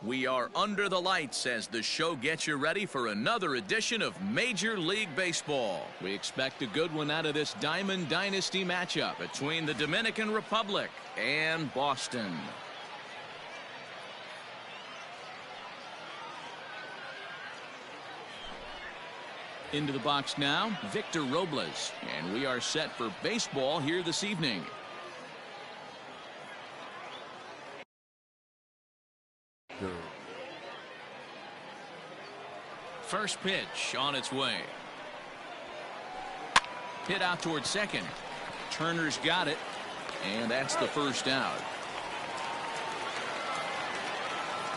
We are under the lights as the show gets you ready for another edition of Major League Baseball. We expect a good one out of this Diamond Dynasty matchup between the Dominican Republic and Boston. Into the box now, Victor Robles, and we are set for baseball here this evening. First pitch on its way. Hit out towards second. Turner's got it, and that's the first out.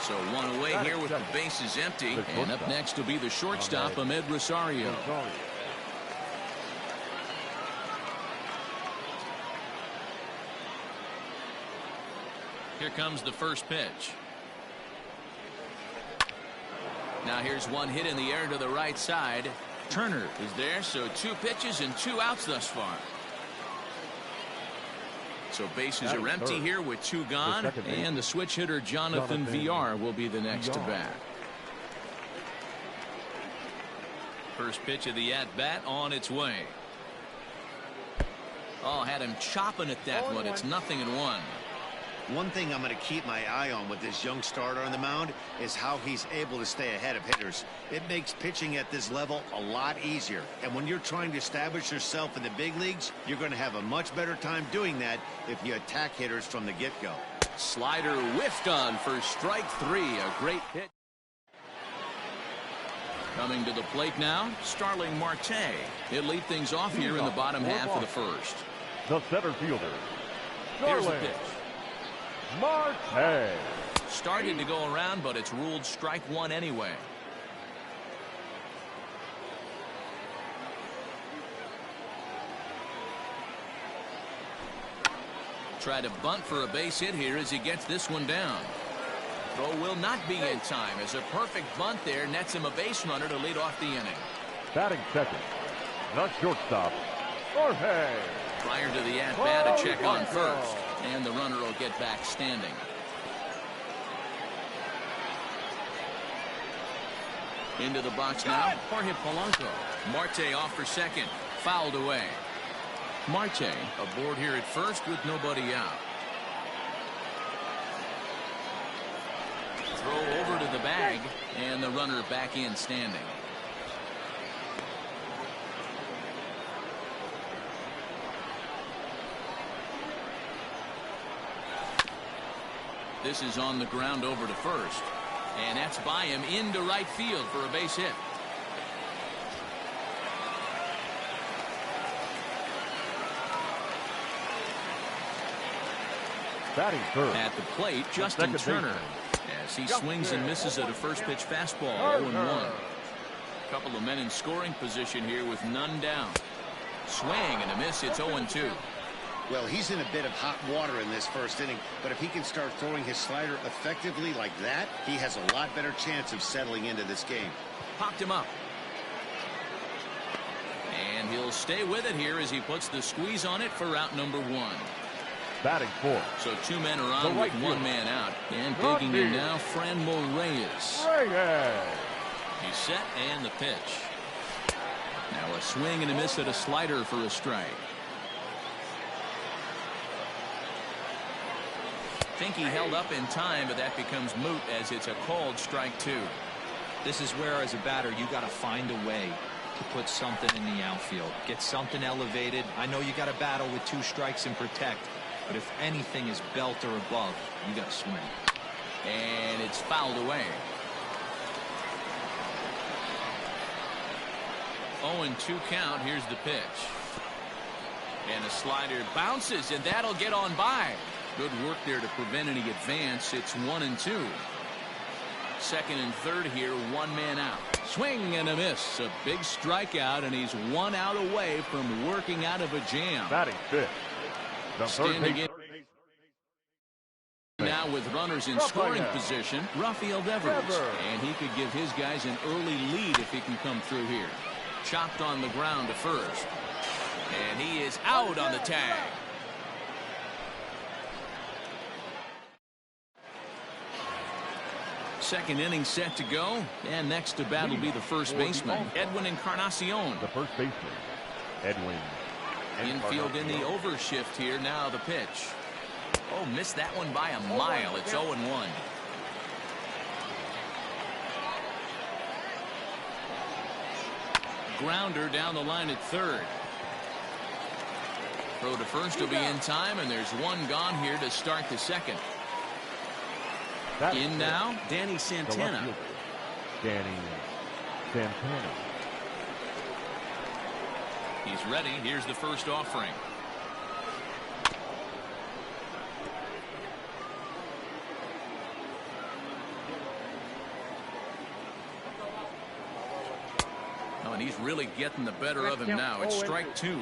So one away here with the bases empty, and up next will be the shortstop, Amed Rosario. Here comes the first pitch. Now here's one hit in the air to the right side. Turner is there, so 2 pitches and 2 outs thus far. So bases are empty here with 2 gone, and the switch hitter Jonathan Villar will be the next to bat. First pitch of the at-bat on its way. Oh, had him chopping at that one. It's 0-1. One thing I'm going to keep my eye on with this young starter on the mound is how he's able to stay ahead of hitters. It makes pitching at this level a lot easier. And when you're trying to establish yourself in the big leagues, you're going to have a much better time doing that if you attack hitters from the get-go. Slider whiffed on for strike 3. A great hit. Coming to the plate now, Starling Marte. He'll lead things off here in the bottom half of the first. The center fielder, Here's the pitch. Marte. Started to go around, but it's ruled strike 1 anyway. Try to bunt for a base hit here as he gets this one down. Throw will not be in time as a perfect bunt there nets him a base runner to lead off the inning. Batting second, the shortstop, Jorge. Prior to the at-bat, a check on first, and the runner will get back standing. Into the box now, Jorge Polanco. Marte off for second, fouled away. Marte aboard here at first with nobody out. Throw over to the bag, and the runner back in standing. This is on the ground over to first, and that's by him into right field for a base hit. Batting third. At the plate, Justin Turner, as he swings and misses at a first pitch fastball, 0-1. A couple of men in scoring position here with none down. Swing and a miss, it's 0-2. Well, he's in a bit of hot water in this first inning, but if he can start throwing his slider effectively like that, he has a lot better chance of settling into this game. Popped him up. And he'll stay with it here as he puts the squeeze on it for out number 1. Batting fourth. So 2 men are on with 1 man out. And digging in now, Franmil Reyes. He's set and the pitch. Now a swing and a miss at a slider for a strike. Think he held up in time, but that becomes moot as it's a called strike 2. This is where, as a batter, you got to find a way to put something in the outfield. Get something elevated. I know you got to battle with 2 strikes and protect, but if anything is belt or above, you got to swing. And it's fouled away. 0-2 count. Here's the pitch. And a slider bounces, and that'll get on by. Good work there to prevent any advance. It's 1-2. Second and third here, 1 man out. Swing and a miss. A big strikeout, and he's 1 out away from working out of a jam. Batting fifth. Standing in now with runners in scoring position, Rafael Devers. And he could give his guys an early lead if he can come through here. Chopped on the ground to first. And he is out on the tag. second inning set to go. And next to bat will be the first baseman, Edwin Encarnacion. The first baseman, Edwin. Infield in the overshift here. Now the pitch. Oh, missed that one by a mile. It's 0-1. Grounder down the line at third. Throw to first will be in time, and there's one gone here to start the second. In now, Danny Santana. Danny Santana. He's ready. Here's the first offering. Oh, and he's really getting the better of him now. It's strike two.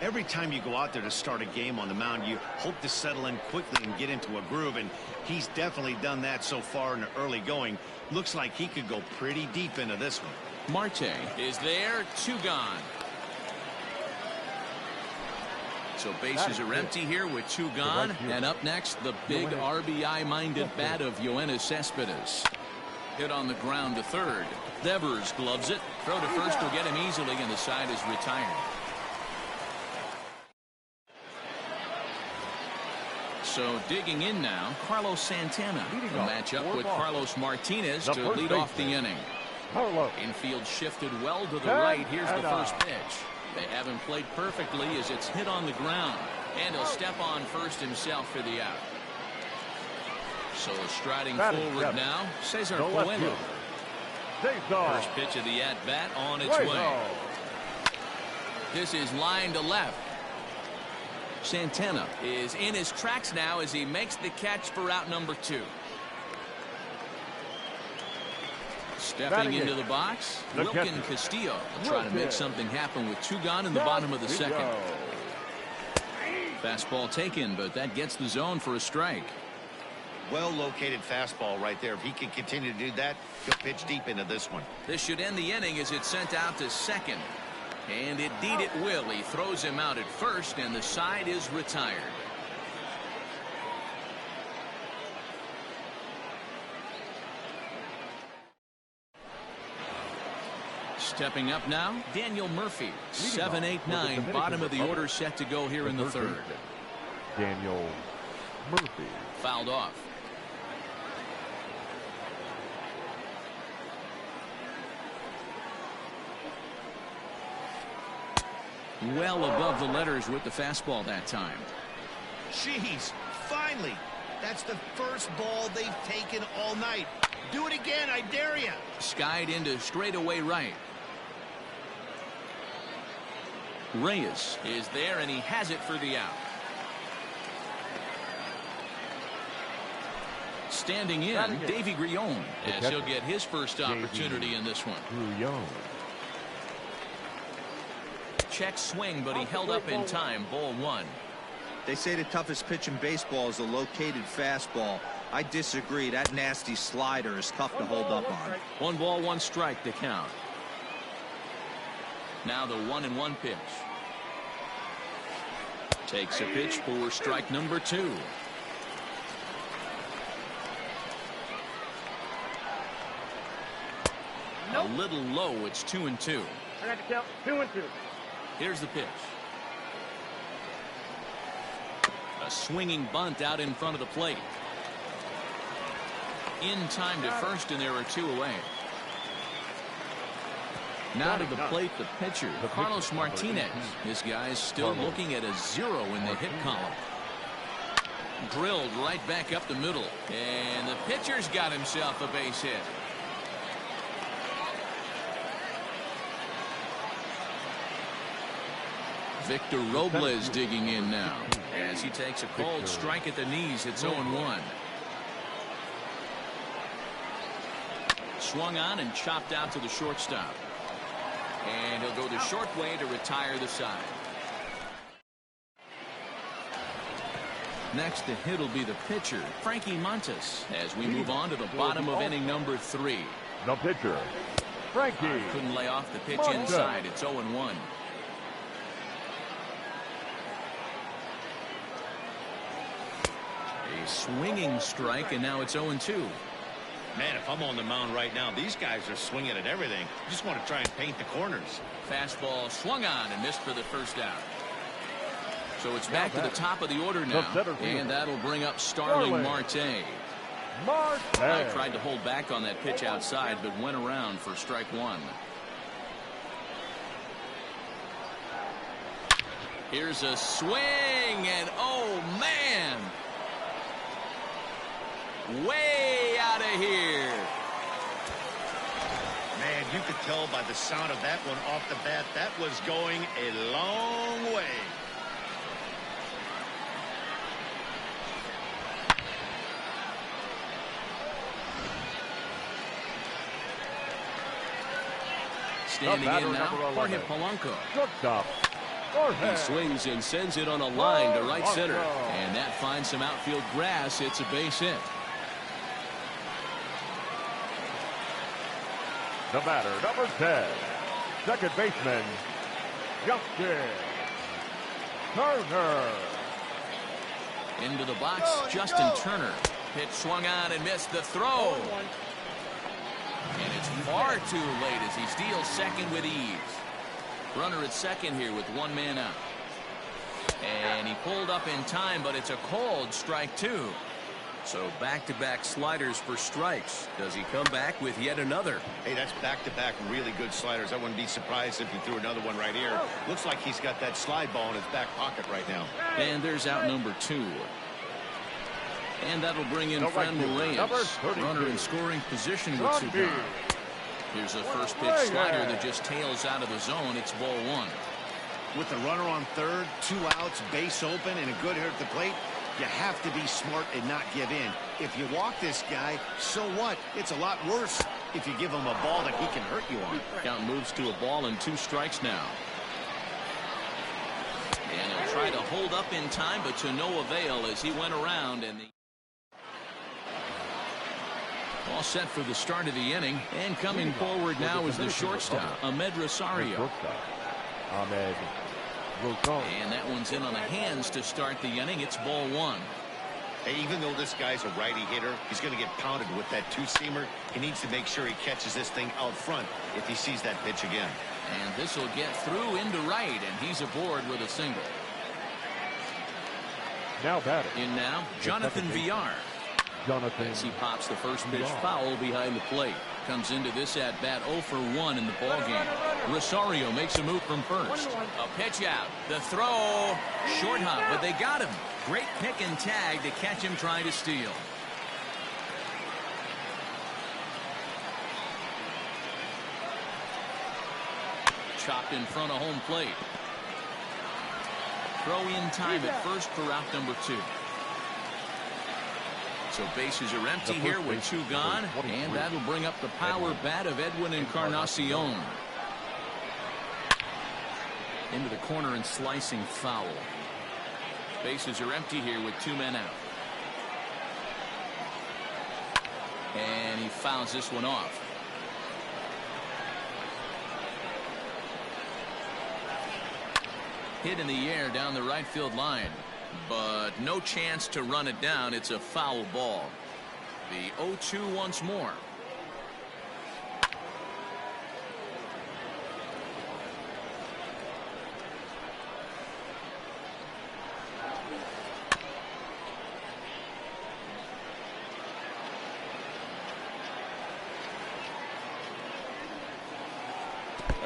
Every time you go out there to start a game on the mound, you hope to settle in quickly and get into a groove, and he's definitely done that so far in the early going. Looks like he could go pretty deep into this one. Marte is there. Two gone. So bases are empty here with two gone. And up next, the big RBI-minded bat of Yoenis Cespedes. Hit on the ground to third. Devers gloves it. Throw to first will get him easily, and the side is retired. So digging in now, Carlos Santana will match up with Carlos Martinez to lead off the inning. Infield shifted well to the right. Here's the first pitch. They haven't played perfectly as it's hit on the ground. And he'll step on first himself for the out. So striding forward now, Cesar Bueno. First pitch of the at-bat on its way. This is line to left. Santana is in his tracks now as he makes the catch for out number two. Stepping into the box, Wilkin Castillo will try to make something happen with two gone in the bottom of the second. Fastball taken, but that gets the zone for a strike. Well-located fastball right there. If he can continue to do that, he'll pitch deep into this one. This should end the inning as it's sent out to second. And indeed it will. He throws him out at first, and the side is retired. Stepping up now, Daniel Murphy. 7-8-9, bottom of the order set to go here in the third. Daniel Murphy. Fouled off. Well above the letters with the fastball that time. Jeez, finally. That's the first ball they've taken all night. Do it again, I dare you. Skied into straightaway right. Reyes is there, and he has it for the out. Standing in, Davy Grillon, as he'll get his first opportunity in this one. Grillon. Check swing, but he held up in time. Ball one. They say the toughest pitch in baseball is a located fastball. I disagree. That nasty slider is tough to hold up on. 1 ball, 1 strike to count. Now the 1-1 pitch. Takes a pitch for strike number 2. A little low. It's 2-2. I got to count 2-2. Here's the pitch. A swinging bunt out in front of the plate. In time to first, and there are 2 away. Now to the plate, the pitcher, Carlos Martinez. This guy's still looking at a 0 in the hit column. Drilled right back up the middle. And the pitcher's got himself a base hit. Victor Robles digging in now as he takes a cold strike at the knees. It's 0-1. Swung on and chopped out to the shortstop. And he'll go the short way to retire the side. Next to hit will be the pitcher, Frankie Montas, as we move on to the bottom of inning number 3. The pitcher, Frankie. Couldn't lay off the pitch Montas. inside. It's 0-1. A swinging strike, and now it's 0-2. Man, if I'm on the mound right now, these guys are swinging at everything. Just want to try and paint the corners. Fastball swung on and missed for the first out. So it's back to the top of the order now, and that'll bring up Starling Marte. I tried to hold back on that pitch outside, but went around for strike one. Here's a swing, and oh man, way out of here. Man, you could tell by the sound of that one off the bat, that was going a long way. Standing in now, Jorge Polanco. Shortstop. He swings and sends it on a line to right center. And that finds some outfield grass. It's a base hit. The batter, number 10, second baseman, Justin Turner. Into the box, Justin Turner. Pitch swung on and missed the throw. And it's far too late as he steals second with ease. Runner at second here with one man out. And he pulled up in time, but it's a called strike two. So back-to-back sliders for strikes. Does he come back with yet another? Hey, that's back-to-back really good sliders. I wouldn't be surprised if he threw another one right here. Looks like he's got that slide ball in his back pocket right now. And there's out number 2. And that'll bring in Franmil Reyes. Runner in scoring position with Sugan. Here's a first pitch slider that just tails out of the zone. It's ball one. With the runner on third, 2 outs, base open, and a good hit at the plate, you have to be smart and not give in. If you walk this guy, so what? It's a lot worse if you give him a ball that he can hurt you on. Count moves to a ball and 2 strikes now. And he'll try to hold up in time, but to no avail as he went around. And all set for the start of the inning. And coming forward now is the shortstop, Amed Rosario. And that one's in on the hands to start the inning. It's ball one. Hey, even though this guy's a righty hitter, he's going to get pounded with that 2-seamer. He needs to make sure he catches this thing out front if he sees that pitch again. And this will get through into right, and he's aboard with a single. Now batting. In now, Jonathan Villar. As he pops the first pitch foul behind the plate. Comes into this at bat 0 for 1 in the ballgame. Rosario makes a move from first. A pitch out. The throw. Short hop, but they got him. Great pick and tag to catch him trying to steal. Chopped in front of home plate. Throw in time at first for out number 2. So bases are empty here with 2 gone, and that'll bring up the power bat of Edwin Encarnacion. Into the corner and slicing foul. Bases are empty here with 2 men out. And he fouls this one off. Hit in the air down the right field line. But no chance to run it down. It's a foul ball. The 0-2 once more.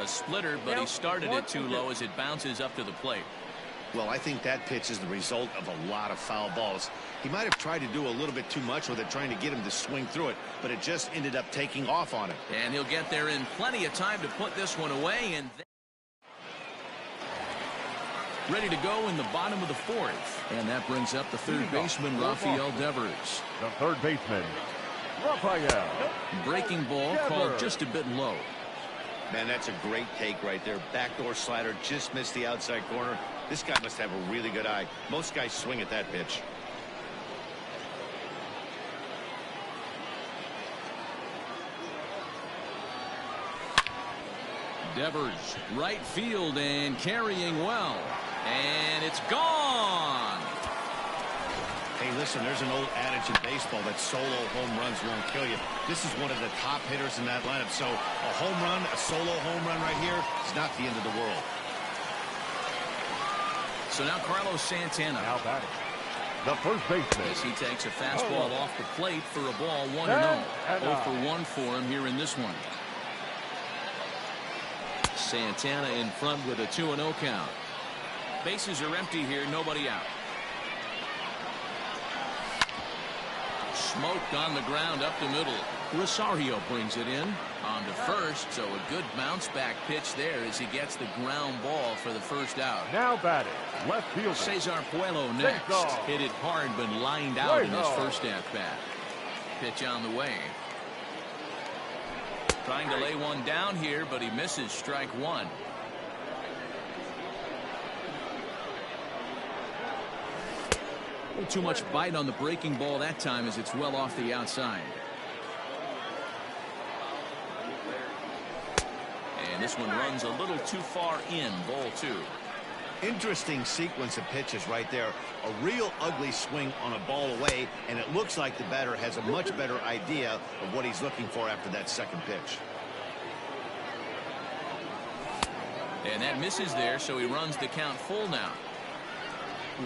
A splitter, but he started it too low as it bounces up to the plate. Well, I think that pitch is the result of a lot of foul balls. He might have tried to do a little bit too much with it, trying to get him to swing through it, but it just ended up taking off on him. And he'll get there in plenty of time to put this one away. And ready to go in the bottom of the 4th. And that brings up the third baseman, Rafael Devers. The third baseman, Rafael. Breaking ball called just a bit low. Man, that's a great take right there. Backdoor slider just missed the outside corner. This guy must have a really good eye. Most guys swing at that pitch. Devers, right field and carrying well. And it's gone. Hey, Hey, listen, there's an old adage in baseball that solo home runs won't kill you. This is one of the top hitters in that lineup. So a home run, a solo home run right here is not the end of the world. So now Carlos Santana. Now batting, the first baseman. As he takes a fastball off the plate for a ball, 1-0. 0 for 1 for him here in this one. Santana in front with a 2-0 count. Bases are empty here, nobody out. Smoked on the ground up the middle. Rosario brings it in on to first, so a good bounce back pitch there as he gets the ground ball for the first out. Now batting, left fielder Cesar Puello next. Hit it hard but lined out in his first at bat. Pitch on the way. Trying to lay one down here, but he misses strike one. A little too much bite on the breaking ball that time as it's well off the outside. And this one runs a little too far in, ball 2. Interesting sequence of pitches right there. A real ugly swing on a ball away, and it looks like the batter has a much better idea of what he's looking for after that second pitch. And that misses there, so he runs the count full now.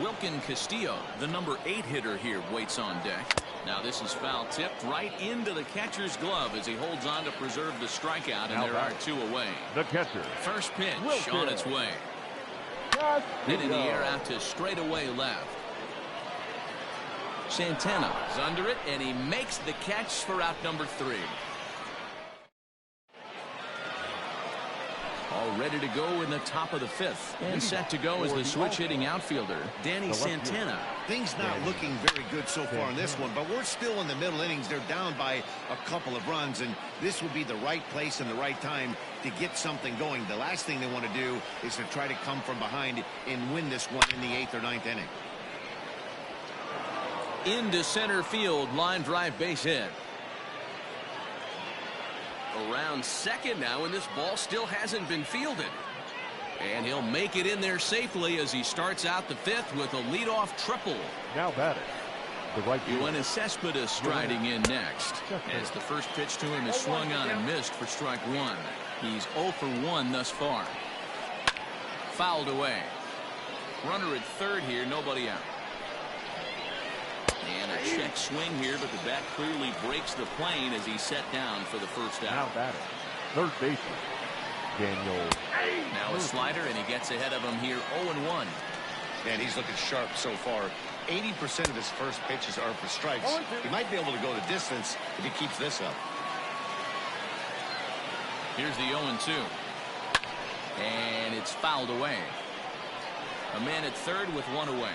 Wilkin Castillo, the number 8 hitter here, waits on deck. Now this is foul tipped right into the catcher's glove as he holds on to preserve the strikeout, and there are 2 away. The catcher. First pitch Wilkin. on its way. Hit in the air out to straightaway left. Santana is under it, and he makes the catch for out number 3. All ready to go in the top of the 5th. And set to go is the switch-hitting outfielder, Danny Santana. Things not looking very good so far in this one, but we're still in the middle innings. They're down by a couple of runs, and this would be the right place and the right time to get something going. The last thing they want to do is to try to come from behind and win this one in the 8th or 9th inning. Into center field, line drive base hit. Around second now, and this ball still hasn't been fielded. And he'll make it in there safely as he starts out the 5th with a leadoff triple. Now batting, the right fielder. Yoenis Cespedes striding in next. As the first pitch to him is swung on and missed for strike 1. He's 0 for 1 thus far. Fouled away. Runner at third here, nobody out. And a check swing here, but the bat clearly breaks the plane as he's set down for the first out. Now batting, third baseman, Daniel. Now a slider, and he gets ahead of him here, 0-1. And he's looking sharp so far. 80% of his first pitches are for strikes. He might be able to go the distance if he keeps this up. Here's the 0-2. And it's fouled away. A man at third with 1 away.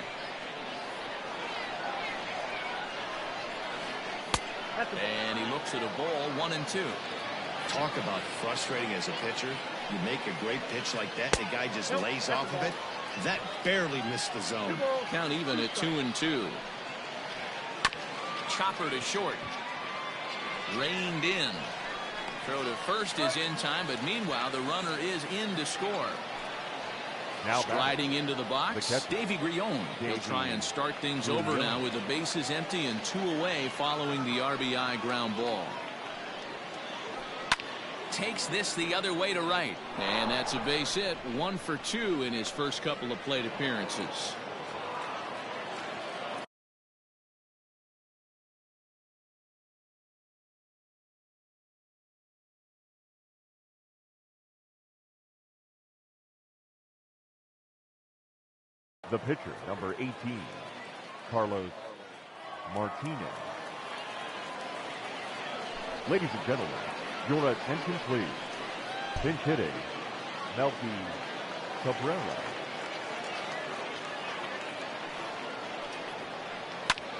And he looks at a ball, 1-2. Talk about frustrating as a pitcher. You make a great pitch like that, the guy just lays off of it. That barely missed the zone. Count even at 2-2. Chopper to short. Reined in. Throw to first is in time, but meanwhile the runner is in to score. Now striding into the box, Davy Grillon. He'll try and start things over now with the bases empty and 2 away following the RBI ground ball. Takes this the other way to right. And that's a base hit. 1 for 2 in his first couple of plate appearances. The pitcher, number 18, Carlos Martinez. Ladies and gentlemen, your attention please. Pinch hitting, Melky Cabrera.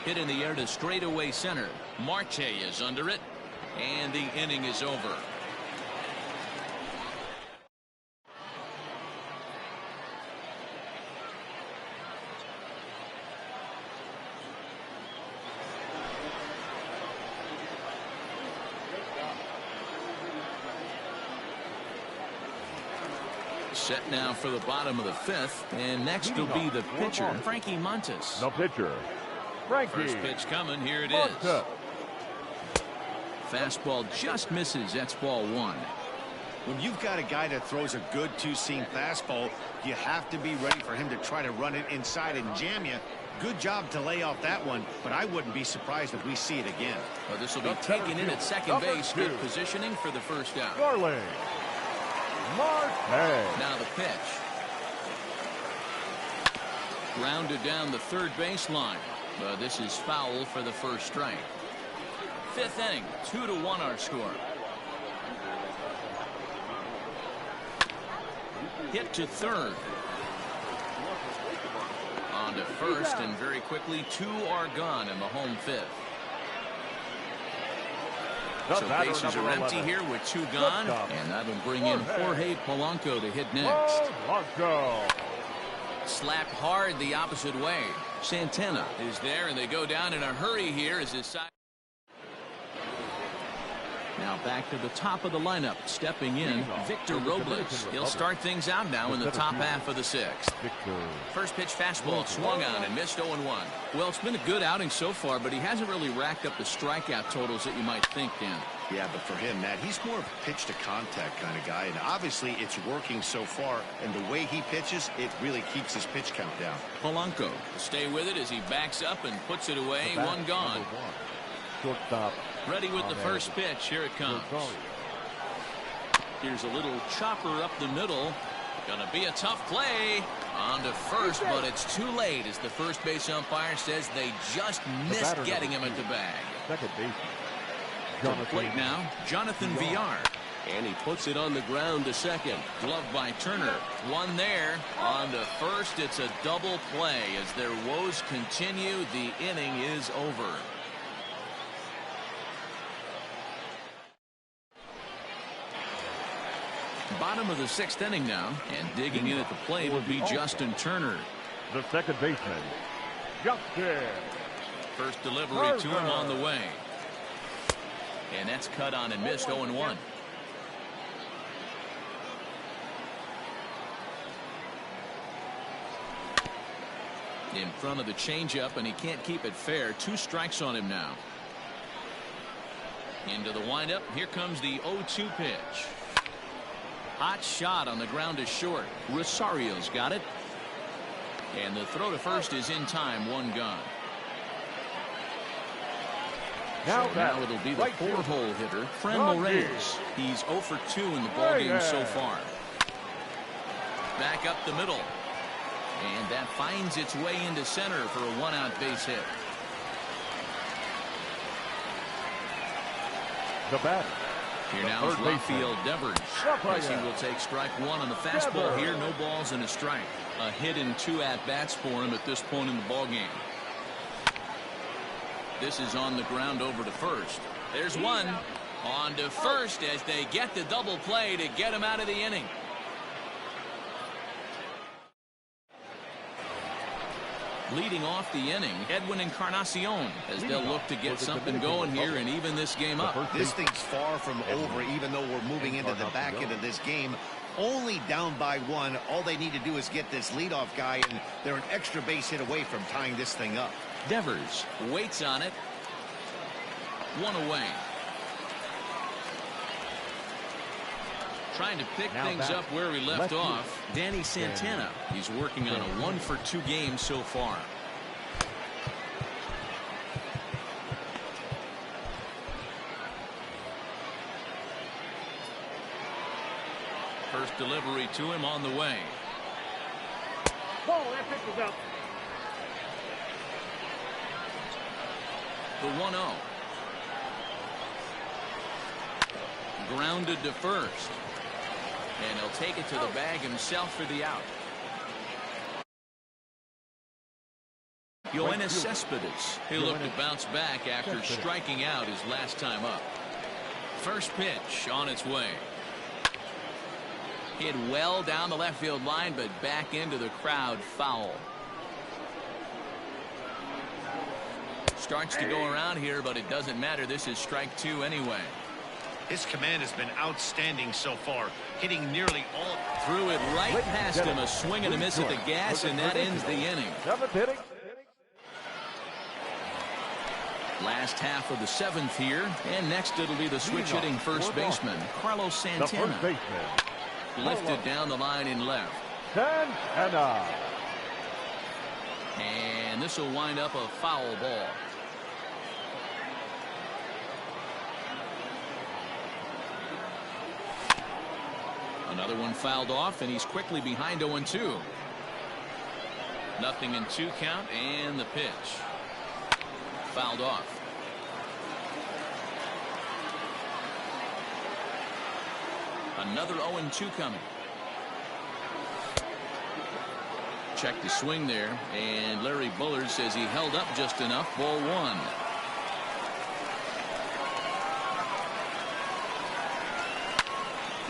Hit in the air to straightaway center. Marte is under it, and the inning is over. Set now for the bottom of the 5th, and next will be the pitcher, Frankie Montas. The pitcher, Frankie First pitch coming. Here it is. Montas. Fastball just misses. That's ball one. When you've got a guy that throws a good two-seam fastball, you have to be ready for him to try to run it inside and jam you. Good job to lay off that one, but I wouldn't be surprised if we see it again. Well, this will be taken in at second base. Good positioning for the first out. Starling Marte. Now the pitch. Grounded down the third baseline. But this is foul for the first strike. Fifth inning, 2-1 our score. Hit to third. On to first, and very quickly, two are gone in the home fifth. So bases are empty here with two gone, and that'll bring in Jorge Polanco to hit next. Slapped hard the opposite way. Santana is there, and they go down in a hurry here as his side. Now back to the top of the lineup, stepping in, Victor Robles. He'll start things out now in the top half of the sixth. First pitch fastball swung on and missed 0-1. Well, it's been a good outing so far, but he hasn't really racked up the strikeout totals that you might think, Dan. Yeah, but for him, Matt, he's more of a pitch-to-contact kind of guy, and obviously it's working so far, and the way he pitches, it really keeps his pitch count down. Polanco will stay with it as he backs up and puts it away, one gone. Shortstop. Ready with the first pitch. Here it comes. Here's a little chopper up the middle. Gonna be a tough play. On to first, but it's too late as the first base umpire says they just missed getting him at the bag. Second baseman. To the plate now, Jonathan Villar. And he puts it on the ground to second. Gloved by Turner. One there. On to first, it's a double play. As their woes continue, the inning is over. Bottom of the sixth inning now, and digging in at the plate will be Justin Turner. The second baseman, Justin. First delivery to him on the way. And that's cut on and missed 0-1. In front of the changeup, and he can't keep it fair. 2 strikes on him now. Into the windup. Here comes the 0-2 pitch. Hot shot on the ground is short. Rosario's got it. And the throw to first is in time. One gone. Now it'll be the 4-hole hitter, Fran Reyes. He's 0 for 2 in the ballgame so far. Back up the middle. And that finds its way into center for a 1-out base hit. The batter. Here now is Rafael Devers. As he will take strike one on the fastball here. No balls and a strike. A hit in 2 at-bats for him at this point in the ballgame. This is on the ground over to first. There's one. On to first as they get the double play to get him out of the inning. Leading off the inning, Edwin Encarnacion, as they'll look to get something going here and even this game up. This thing's far from over, even though we're moving into the back end of this game. Only down by 1. All they need to do is get this leadoff guy, and they're an extra base hit away from tying this thing up. Devers waits on it. 1 away. Trying to pick things up where we left off. Danny Santana. He's working on a 1 for 2 game so far. First delivery to him on the way. Ball, that pitch is up. The 1-0. Grounded to first. And he'll take it to the bag himself for the out. Yoenis Cespedes. He'll look to bounce back after striking out his last time up. First pitch on its way. Hit well down the left field line, but back into the crowd, foul. Starts to go around here, but it doesn't matter. This is strike 2 anyway. His command has been outstanding so far, hitting nearly all. Threw it right past him, a swing and a miss at the gas, and that ends the inning. 7th inning. Last half of the 7th here, and next it'll be the switch-hitting first baseman, Carlos The Santana. first baseman, Lifted down the line in left. Santana. And this will wind up a foul ball. Another one fouled off, and he's quickly behind 0-2. Nothing in 2 count, and the pitch. Fouled off. Another 0-2 coming. Check the swing there, and Larry Bullard says he held up just enough. Ball 1.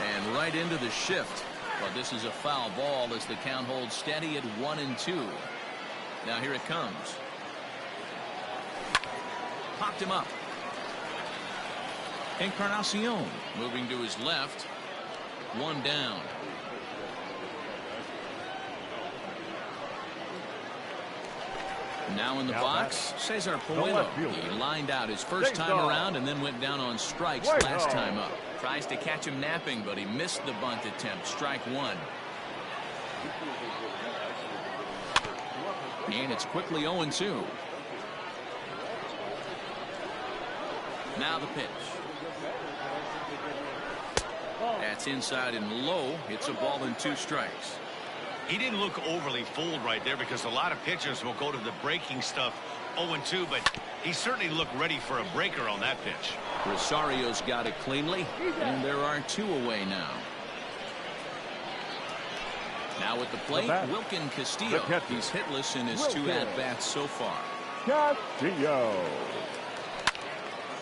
And right into the shift. But this is a foul ball as the count holds steady at 1-2. Now here it comes. Popped him up. Encarnacion moving to his left. 1 down. Now in the box, Cesar Puello. He lined out his first time around and then went down on strikes last time up. Tries to catch him napping, but he missed the bunt attempt. Strike 1. And it's quickly 0-2. Now the pitch. That's inside and low. It's a ball and 2 strikes. He didn't look overly fooled right there because a lot of pitchers will go to the breaking stuff 0-2, but he certainly looked ready for a breaker on that pitch. Rosario's got it cleanly, and there are 2 away now. Now at the plate, Wilkin Castillo. He's hitless in his 2 at-bats so far. Castillo.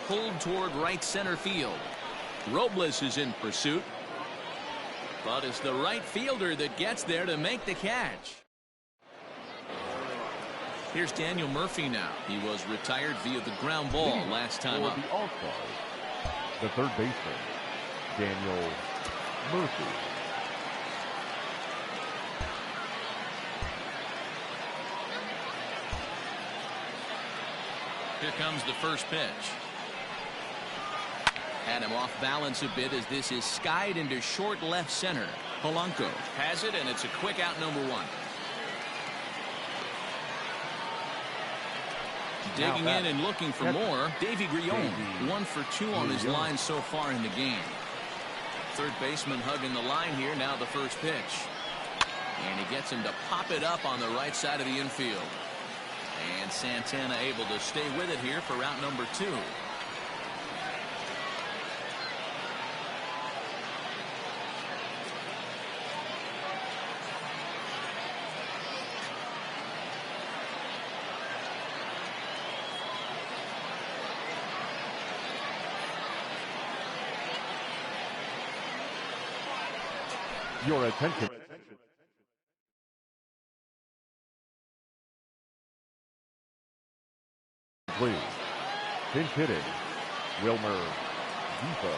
Pulled toward right center field. Robles is in pursuit. But it's the right fielder that gets there to make the catch. Here's Daniel Murphy now. He was retired via the ground ball last time up. The All-Stars, the third baseman, Daniel Murphy. Here comes the first pitch. Had him off balance a bit as this is skied into short left center. Polanco has it, and it's a quick out, number 1. Digging in and looking for more, Davy Grillon. 1 for 2 on his line so far in the game. Third baseman hugging the line here. Now the first pitch. And he gets him to pop it up on the right side of the infield. And Santana able to stay with it here for route number 2. Your attention. Please. Pinch hitting, Wilmer Depot.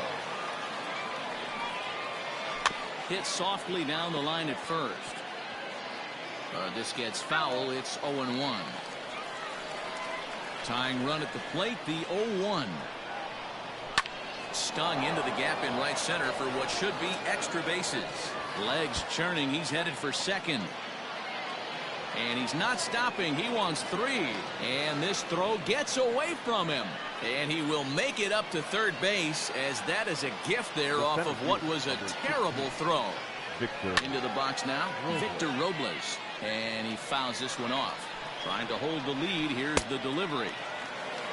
Hit softly down the line at first. This gets foul. It's 0-1. Tying run at the plate, the 0-1. Stung into the gap in right center for what should be extra bases. Legs churning. He's headed for second. And he's not stopping. He wants 3. And this throw gets away from him. And he will make it up to third base, as that is a gift there off of what was a terrible throw. Into the box now, Victor Robles. And he fouls this one off. Trying to hold the lead. Here's the delivery.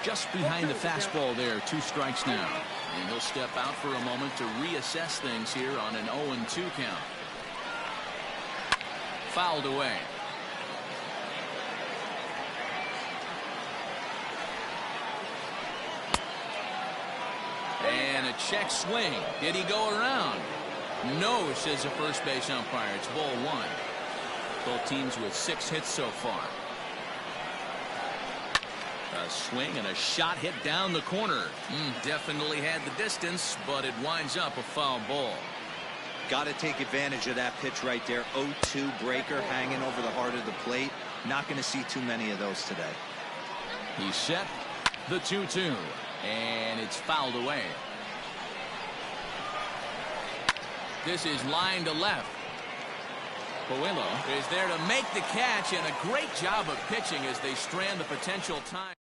Just behind the fastball there. 2 strikes now. And he'll step out for a moment to reassess things here on an 0-2 count. Fouled away. And a check swing. Did he go around? No, says the first base umpire. It's ball 1. Both teams with 6 hits so far. A swing and a shot hit down the corner. Definitely had the distance, but it winds up a foul ball. Got to take advantage of that pitch right there. 0-2 breaker hanging over the heart of the plate. Not going to see too many of those today. He's set. The 2-2. And it's fouled away. This is line to left. Puello is there to make the catch, and a great job of pitching as they strand the potential time.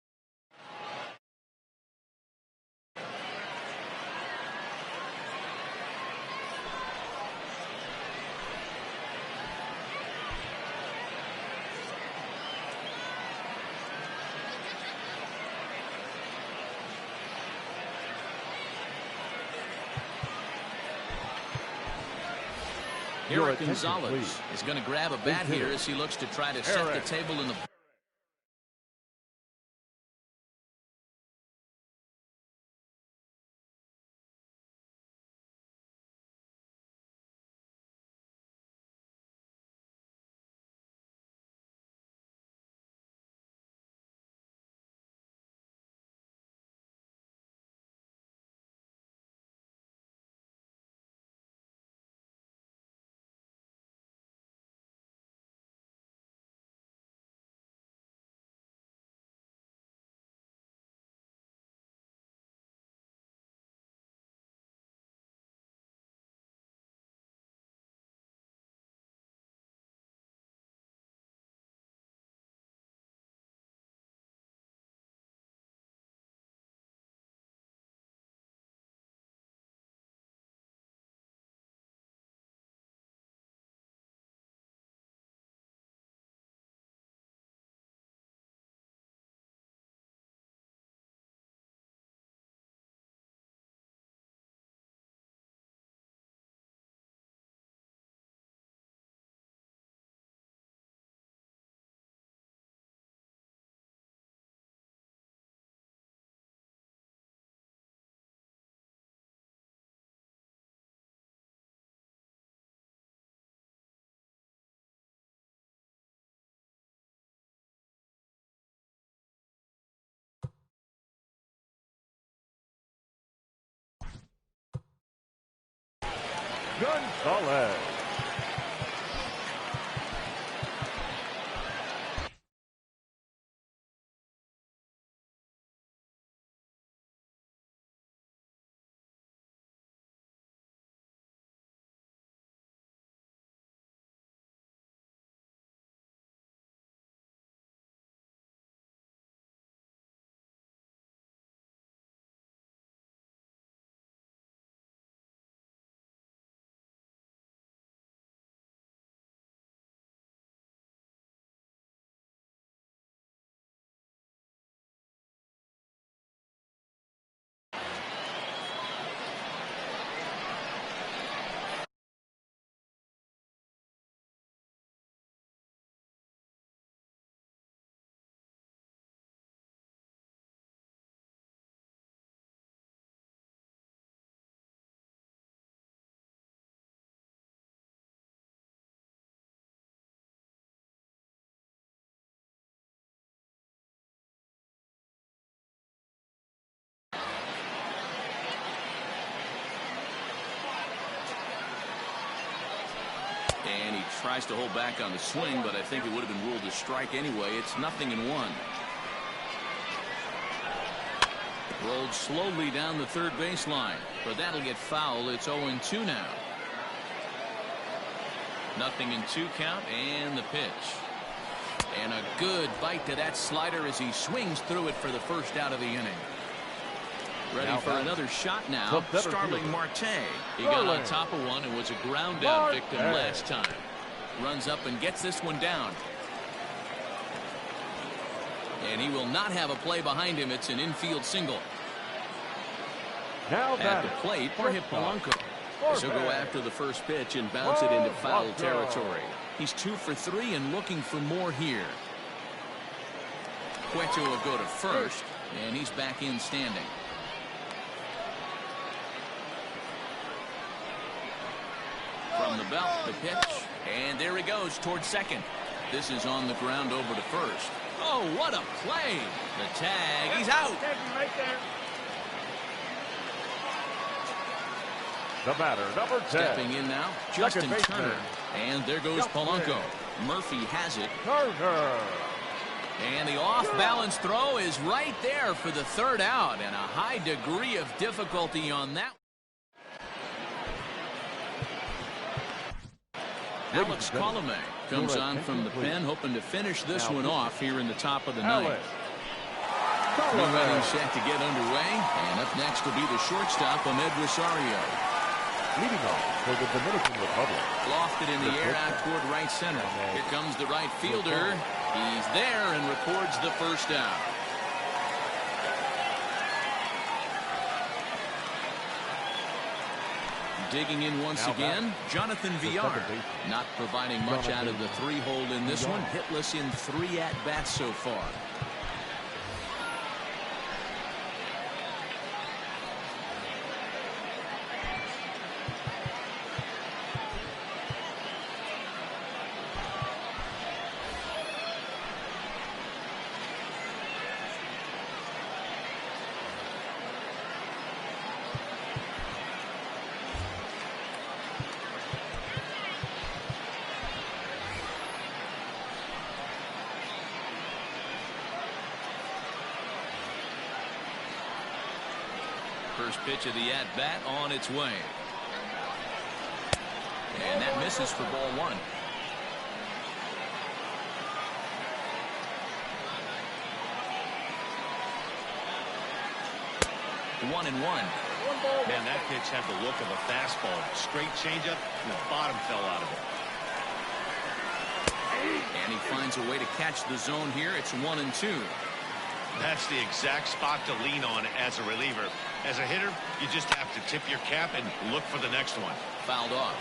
Eric Gonzalez is going to grab a bat here as he looks to try to set the table in the. Gonzalez. And he tries to hold back on the swing, but I think it would have been ruled a strike anyway. It's 0-1. Rolled slowly down the third baseline, but that'll get foul. It's 0-2 now. 0-2 count, and the pitch. And a good bite to that slider as he swings through it for the first out of the inning. Ready for another shot now. Starling Marte. He got on top of one and was a ground down victim last time. Runs up and gets this one down. And he will not have a play behind him. It's an infield single. Now at the plate, Jorge Polanco. So go after the first pitch and bounce it into foul territory. He's 2 for 3 and looking for more here. Cueto will go to first, and he's back in standing. From the belt, the pitch, and there he goes towards second. This is on the ground over to first. Oh, what a play! The tag, he's out. The batter, number 10. Stepping in now, Justin Turner. And there goes Polanco. Murphy has it. Turner. And the off-balance throw is right there for the third out, and a high degree of difficulty on that. Alex Colomé comes on from the pen, hoping to finish this one off here in the top of the ninth. New inning set to get underway, and up next will be the shortstop, Ahmed Rosario. Leading off for the Dominican Republic. Lofted in the air out toward right center. Here comes the right fielder. He's there and records the first out. Digging in once again, Jonathan Villar. Not providing much out of the three-hole in this one. Hitless in 3 at-bats so far. First pitch of the at-bat on its way. And that misses for ball 1. The 1-1. Man, that pitch had the look of a fastball. Straight changeup, and the bottom fell out of it. And he finds a way to catch the zone here. It's 1-2. That's the exact spot to lean on as a reliever. As a hitter, you just have to tip your cap and look for the next one. Fouled off.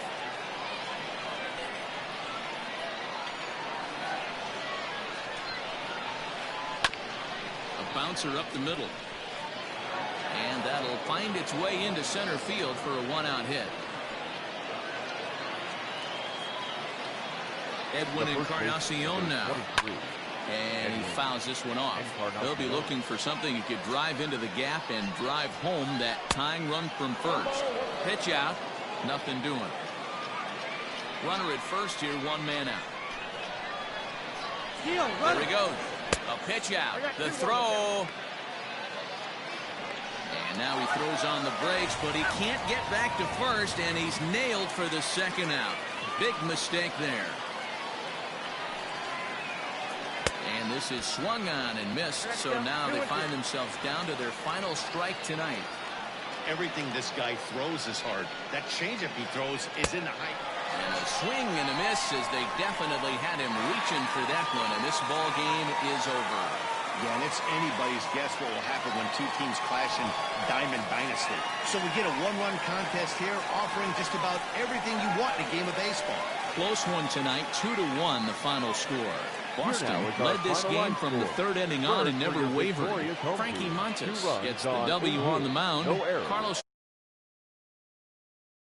A bouncer up the middle. And that'll find its way into center field for a one-out hit. Edwin Encarnacion now. And he fouls this one off. He'll be looking for something he could drive into the gap and drive home that tying run from first. Pitch out, nothing doing. Runner at first here, 1 man out. There he goes. A pitch out. The throw. And now he throws on the brakes, but he can't get back to first, and he's nailed for the second out. Big mistake there. And this is swung on and missed, so now they find themselves down to their final strike tonight. Everything this guy throws is hard. That changeup he throws is in the height. And a swing and a miss as they definitely had him reaching for that one, and this ball game is over. Yeah, and it's anybody's guess what will happen when two teams clash in Diamond Dynasty. So we get a one-run contest here, offering just about everything you want in a game of baseball. Close one tonight, 2-1 the final score. Boston led this game from the third inning on and never wavered. Frankie Montas gets the W on the mound. Carlos